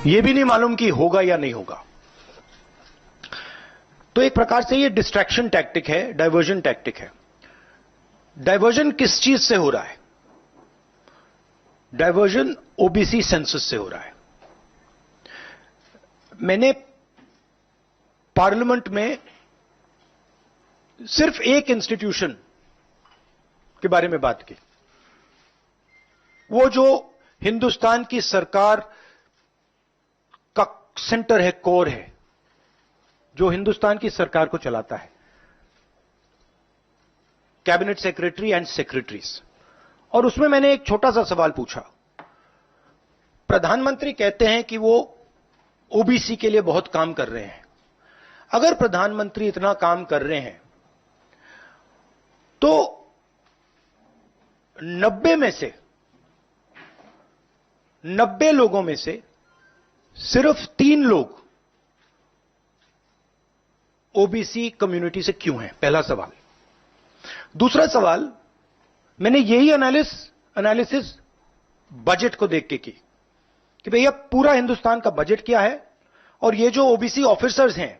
यह भी नहीं मालूम कि होगा या नहीं होगा। तो एक प्रकार से यह डिस्ट्रैक्शन टैक्टिक है, डाइवर्जन टैक्टिक है। डाइवर्जन किस चीज से हो रहा है? डाइवर्जन ओबीसी सेंसस से हो रहा है। मैंने पार्लियामेंट में सिर्फ एक इंस्टीट्यूशन के बारे में बात की, वो जो हिंदुस्तान की सरकार का सेंटर है, कोर है, जो हिंदुस्तान की सरकार को चलाता है, कैबिनेट सेक्रेटरी एंड सेक्रेटरीज। और उसमें मैंने एक छोटा सा सवाल पूछा। प्रधानमंत्री कहते हैं कि वो ओबीसी के लिए बहुत काम कर रहे हैं। अगर प्रधानमंत्री इतना काम कर रहे हैं तो 90 लोगों में से सिर्फ 3 लोग ओबीसी कम्युनिटी से क्यों हैं? पहला सवाल। दूसरा सवाल, मैंने यही एनालिसिस बजट को देख के की कि भैया पूरा हिंदुस्तान का बजट क्या है और ये जो ओबीसी ऑफिसर्स हैं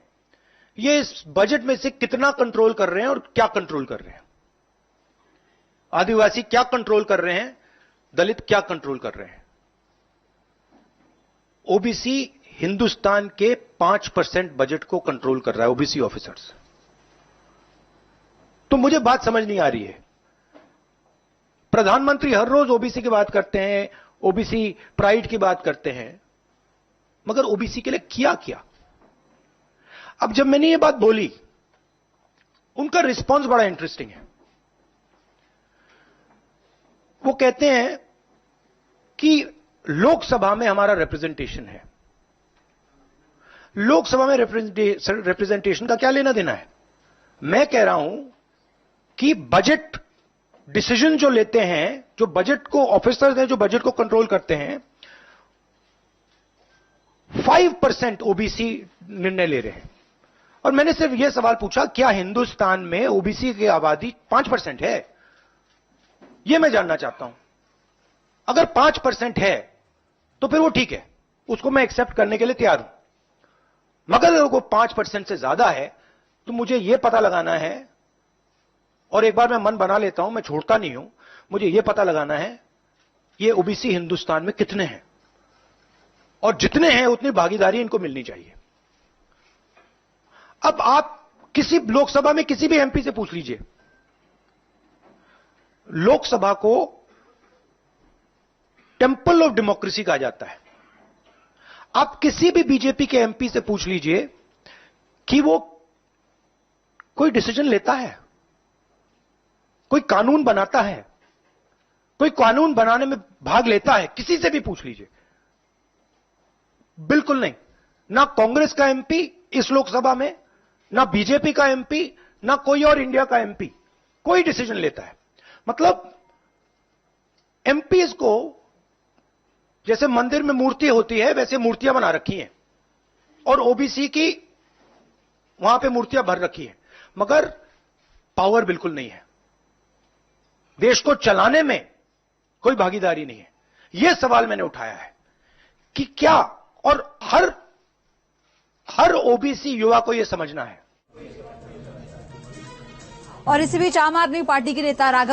ये इस बजट में से कितना कंट्रोल कर रहे हैं और क्या कंट्रोल कर रहे हैं। आदिवासी क्या कंट्रोल कर रहे हैं, दलित क्या कंट्रोल कर रहे हैं। ओबीसी हिंदुस्तान के 5% बजट को कंट्रोल कर रहा है, ओबीसी ऑफिसर्स। तो मुझे बात समझ नहीं आ रही है। प्रधानमंत्री हर रोज ओबीसी की बात करते हैं, ओबीसी प्राइड की बात करते हैं, मगर ओबीसी के लिए किया क्या? अब जब मैंने ये बात बोली, उनका रिस्पांस बड़ा इंटरेस्टिंग है। वो कहते हैं कि लोकसभा में हमारा रिप्रेजेंटेशन है। लोकसभा में रिप्रेजेंटेशन का क्या लेना देना है? मैं कह रहा हूं कि बजट डिसीजन जो लेते हैं, जो बजट को ऑफिसर्स हैं, जो बजट को कंट्रोल करते हैं, 5% ओबीसी निर्णय ले रहे हैं। और मैंने सिर्फ यह सवाल पूछा, क्या हिंदुस्तान में ओबीसी की आबादी 5% है? यह मैं जानना चाहता हूं। अगर 5% है तो फिर वो ठीक है, उसको मैं एक्सेप्ट करने के लिए तैयार हूं। मगर अगर वो 5% से ज्यादा है तो मुझे यह पता लगाना है, और एक बार मैं मन बना लेता हूं, मैं छोड़ता नहीं हूं, मुझे यह पता लगाना है ये ओबीसी हिंदुस्तान में कितने हैं, और जितने हैं उतनी भागीदारी इनको मिलनी चाहिए। अब आप किसी लोकसभा में किसी भी एमपी से पूछ लीजिए, लोकसभा को टेंपल ऑफ डेमोक्रेसी कहा जाता है। आप किसी भी बीजेपी के एमपी से पूछ लीजिए कि वो कोई डिसीजन लेता है, कोई कानून बनाता है, कोई कानून बनाने में भाग लेता है, किसी से भी पूछ लीजिए। बिल्कुल नहीं। ना कांग्रेस का एमपी इस लोकसभा में, ना बीजेपी का एमपी, ना कोई और इंडिया का एमपी कोई डिसीजन लेता है। मतलब एमपीज को जैसे मंदिर में मूर्ति होती है वैसे मूर्तियां बना रखी हैं, और ओबीसी की वहां पे मूर्तियां भर रखी हैं, मगर पावर बिल्कुल नहीं है। देश को चलाने में कोई भागीदारी नहीं है। यह सवाल मैंने उठाया है कि क्या, और हर ओबीसी युवा को यह समझना है। और इसी बीच आम आदमी पार्टी के नेता राघव